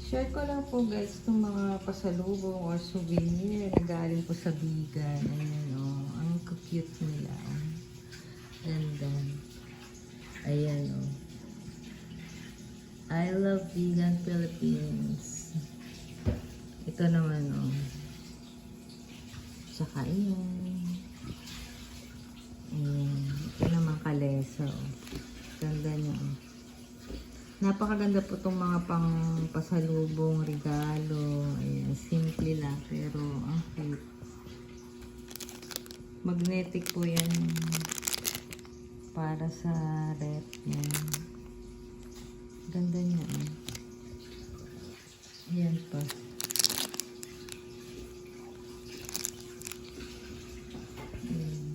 Share ko lang po guys itong mga pasalubong or souvenir na galing po sa vegan. Ayan o, ang cute nila. Ganda. Ayan o. I love vegan Philippines. Ito naman o. Tsaka ayan. Ayan. Ito naman kalesa o. Ganda niya o. Napakaganda po itong mga pang pasalubong, regalo. Ayan, simple lang pero ang cute. Magnetic po yan para sa rep. Yan. Ganda niya. Ayan pa. Ayan.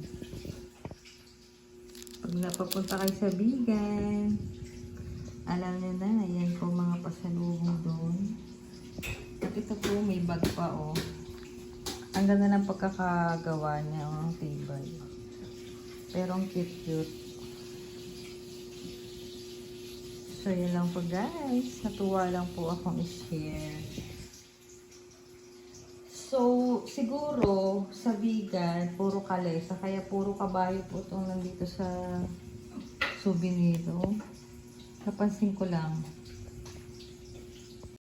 Pag napapunta kayo sa vegan, alam niyo na, yan po mga pasalubong doon. At ito po, may bag pa oh. Ang ganda ng pagkakagawa niya oh, tibay. Pero ang cute. So, yan lang po guys. Natuwa lang po akong i-share. So, siguro sa vegan, puro kalesa. Kaya puro kabayo po itong nandito sa souvenir. Napansin ko lang.